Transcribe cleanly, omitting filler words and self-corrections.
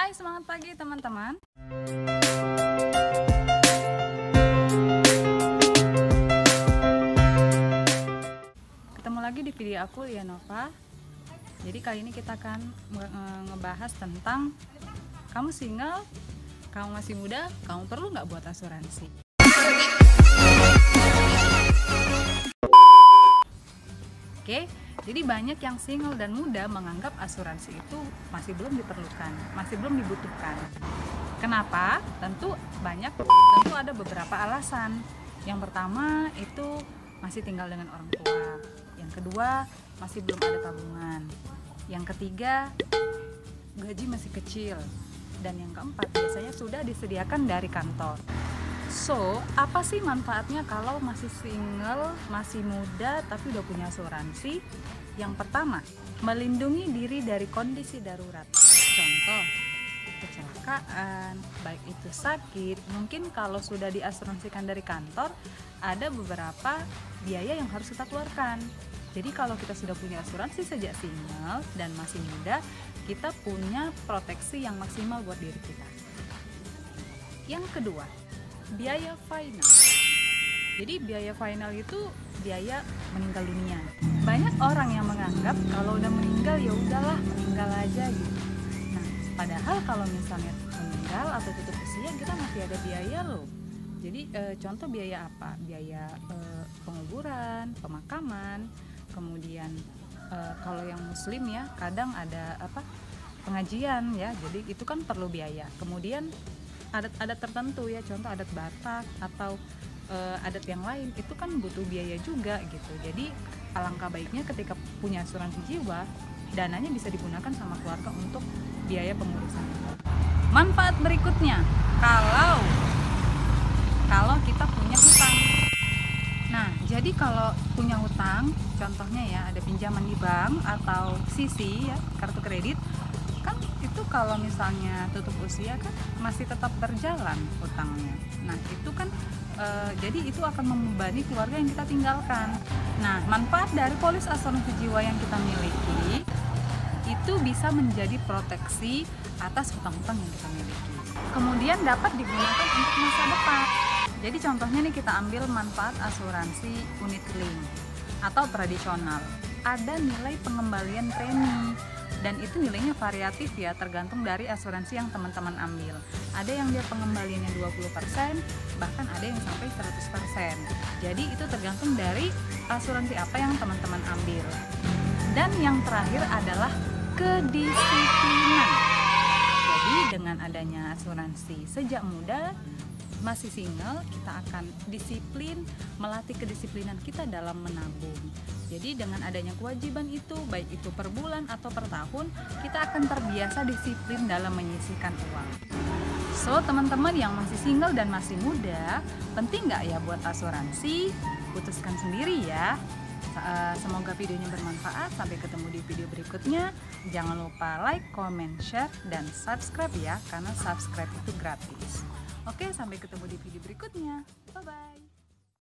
Hai, semangat pagi teman-teman. Ketemu lagi di video aku, Lianova. Jadi kali ini kita akan ngebahas tentang kamu single, kamu masih muda, kamu perlu nggak buat asuransi? Oke, jadi banyak yang single dan muda menganggap asuransi itu masih belum diperlukan, masih belum dibutuhkan. Kenapa? Tentu ada beberapa alasan. Yang pertama itu masih tinggal dengan orang tua. Yang kedua, masih belum ada tabungan. Yang ketiga, gaji masih kecil. Dan yang keempat, biasanya sudah disediakan dari kantor. So, apa sih manfaatnya kalau masih single, masih muda, tapi udah punya asuransi? Yang pertama, melindungi diri dari kondisi darurat. Contoh, kecelakaan, baik itu sakit. Mungkin kalau sudah diasuransikan dari kantor, ada beberapa biaya yang harus kita keluarkan. Jadi kalau kita sudah punya asuransi sejak single dan masih muda, kita punya proteksi yang maksimal buat diri kita. Yang kedua, biaya final. Jadi biaya final itu biaya meninggal dunia. Banyak orang yang menganggap kalau udah meninggal ya udahlah, meninggal aja gitu. Nah, padahal kalau misalnya meninggal atau tutup usia, kita masih ada biaya loh. Jadi contoh biaya apa? Biaya penguburan, pemakaman, kemudian kalau yang muslim ya kadang ada pengajian ya. Jadi itu kan perlu biaya. Kemudian adat tertentu ya, contoh adat Batak atau adat yang lain, itu kan butuh biaya juga gitu. Jadi alangkah baiknya ketika punya asuransi jiwa, dananya bisa digunakan sama keluarga untuk biaya pengurusan itu. Manfaat berikutnya, kalau kita punya hutang. Nah, jadi kalau punya hutang, contohnya ya ada pinjaman di bank atau CC ya, kartu kredit, kan itu kalau misalnya tutup usia kan masih tetap berjalan hutangnya. Nah itu kan jadi itu akan membebani keluarga yang kita tinggalkan. Nah, manfaat dari polis asuransi jiwa yang kita miliki itu bisa menjadi proteksi atas hutang-hutang yang kita miliki. Kemudian dapat digunakan untuk masa depan. Jadi contohnya nih, kita ambil manfaat asuransi unit link atau tradisional. Ada nilai pengembalian premi. Dan itu nilainya variatif ya, tergantung dari asuransi yang teman-teman ambil. Ada yang dia pengembaliannya 20%, bahkan ada yang sampai 100%. Jadi itu tergantung dari asuransi apa yang teman-teman ambil. Dan yang terakhir adalah kedisiplinan. Jadi dengan adanya asuransi sejak muda, masih single, kita akan disiplin, melatih kedisiplinan kita dalam menabung. Jadi dengan adanya kewajiban itu, baik itu per bulan atau per tahun, kita akan terbiasa disiplin dalam menyisihkan uang. So, teman-teman yang masih single dan masih muda, penting nggak ya buat asuransi? Putuskan sendiri ya. Semoga videonya bermanfaat. Sampai ketemu di video berikutnya. Jangan lupa like, comment, share, dan subscribe ya, karena subscribe itu gratis. Oke, sampai ketemu di video berikutnya. Bye-bye.